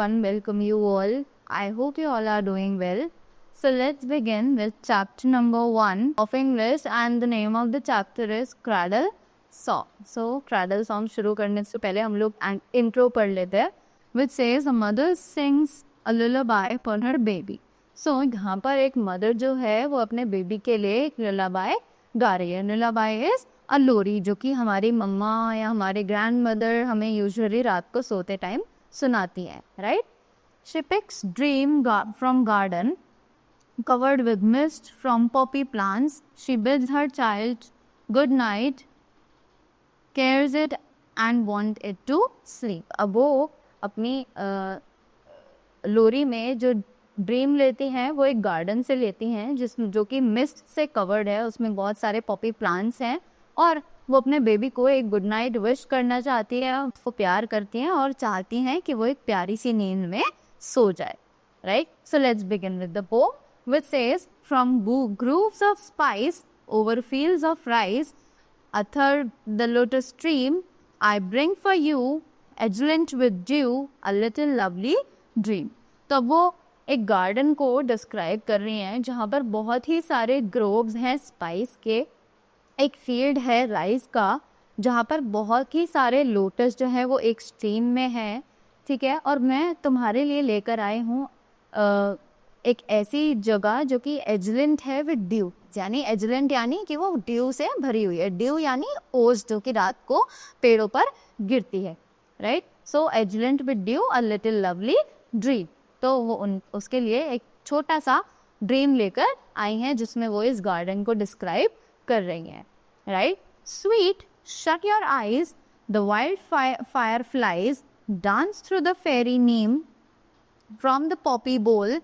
everyone, welcome you all. I hope you all are doing well. So let's begin with chapter number 1 of English, and the name of the chapter is Cradle Song. So Cradle Song शुरू करने से पहले हम लोग intro पढ़ लेते हैं, which says a mother sings a lullaby for her baby. So यहाँ पर एक mother जो है वो अपने बेबी के लिए एक lullaby गा रही है. Lullaby is a लोरी, जो कि हमारी मम्मा या हमारी ग्रैंड मदर हमें यूजुअली रात को सोते टाइम सुनाती है, right. She picks dream from garden covered with mist from poppy plants. She bids her child good night, cares it and want it to sleep. अब वो अपनी लोरी में जो ड्रीम लेती हैं वो एक गार्डन से लेती हैं जो कि मिस्ट से कवर्ड है. उसमें बहुत सारे पॉपी प्लांट्स हैं और वो अपने बेबी को एक गुड नाइट विश करना चाहती है. उसको प्यार करती हैं और चाहती हैं कि वो एक प्यारी सी नींद में सो जाए, right. So let's begin with the pome which says, from grooves of spice over fields of rice, athwart the lotus stream, I bring for you, exulant with dew, a little lovely dream. तो वो एक garden को describe कर रही हैं जहाँ पर बहुत ही सारे ग्रोव्स हैं स्पाइस के. एक फील्ड है राइस का जहाँ पर बहुत ही सारे लोटस जो है वो एक स्ट्रीम में है, ठीक है. और मैं तुम्हारे लिए लेकर आई हूँ एक ऐसी जगह जो कि एजलेंट है विद ड्यू. यानी एजलेंट यानी कि वो ड्यू से भरी हुई है. ड्यू यानी ओस जो कि रात को पेड़ों पर गिरती है, right. So aglint with dew, a little lovely dream. तो वो उसके लिए एक छोटा सा ड्रीम लेकर आई हैं जिसमें वो इस गार्डन को डिस्क्राइब कर रही हैं, right. Sweet shut your eyes, the wild fire flies dance through the fairy neem from the poppy bole.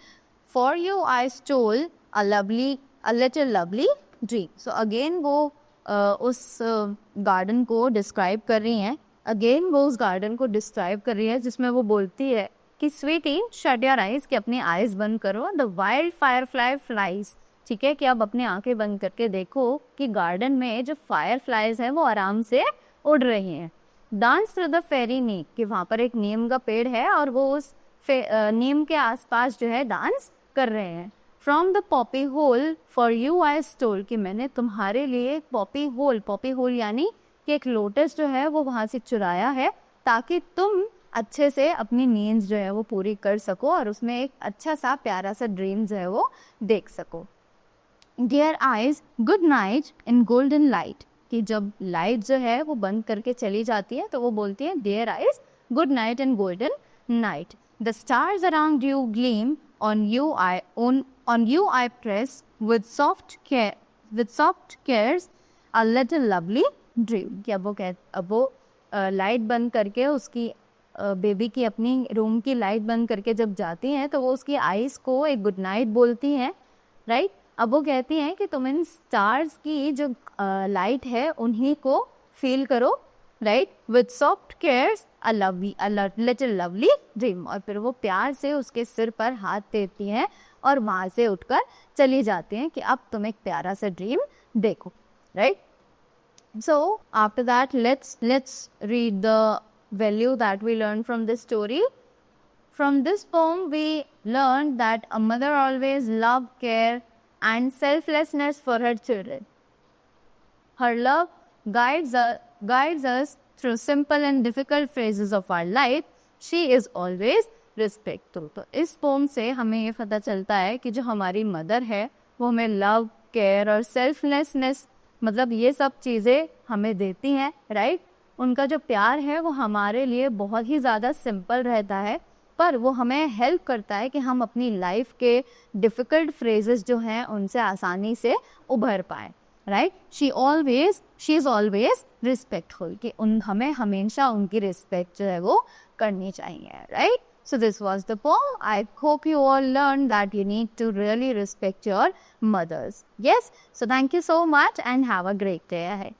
For you I stole a little lovely dream. So again वो उस गार्डन को डिस्क्राइब कर रही हैं. अगेन वो उस गार्डन को describe कर रही है जिसमें वो बोलती है कि स्वीटी शट योर आइज, कि अपनी आइज बंद करो. The wild fire fly flies, ठीक है, कि अब अपनी आंखें बंद करके देखो कि गार्डन में जो फायर फ्लाइज हैं वो आराम से उड़ रही हैं. डांस थ्रू द फेरी नीम, कि वहाँ पर एक नीम का पेड़ है और वो उस नीम के आसपास जो है डांस कर रहे हैं. From the poppy hole for you I stole, कि मैंने तुम्हारे लिए एक पॉपी होल यानी कि एक लोटस जो है वो वहाँ से चुराया है ताकि तुम अच्छे से अपनी नींद जो है वो पूरी कर सको और उसमें एक अच्छा सा प्यारा सा ड्रीम जो है वो देख सको. Dear eyes good night in golden light, कि जब लाइट जो है वो बंद करके चली जाती है तो वो बोलती है dear eyes good night in golden night. The stars around you gleam, on you I press with soft cares a little lovely dream. कि अब वो लाइट बंद करके उसकी बेबी की अपनी रूम की लाइट बंद करके जब जाती हैं तो वो उसकी आईज को एक गुड नाइट बोलती हैं, राइट. अब वो कहती हैं कि तुम इन स्टार्स की जो लाइट है उन्हीं को फील करो, right. With soft cares a little lovely dream. और फिर वो प्यार से उसके सिर पर हाथ फेरती हैं और वहाँ से उठकर चली जाती हैं कि अब तुम एक प्यारा सा ड्रीम देखो, right. So after that let's read the value that we learn from this story. From this poem we learn that a mother always love, care and selflessness for her children. Her love guides us through simple and difficult phases of our life. She is always respectful. तो इस pome से हमें ये पता चलता है कि जो हमारी मदर है वो हमें लव, केयर और सेल्फलेसनेस, मतलब ये सब चीज़ें हमें देती हैं, राइट. उनका जो प्यार है वो हमारे लिए बहुत ही ज़्यादा सिंपल रहता है पर वो हमें हेल्प करता है कि हम अपनी लाइफ के डिफ़िकल्ट फ्रेजेस जो हैं उनसे आसानी से उभर पाएँ, right. She is always respectful, कि हमें हमेशा उनकी रिस्पेक्ट जो है वो करनी चाहिए, right. So this was the poem. I hope you all learn that you need to really respect your mothers. Yes, so thank you so much and have a great day ahead.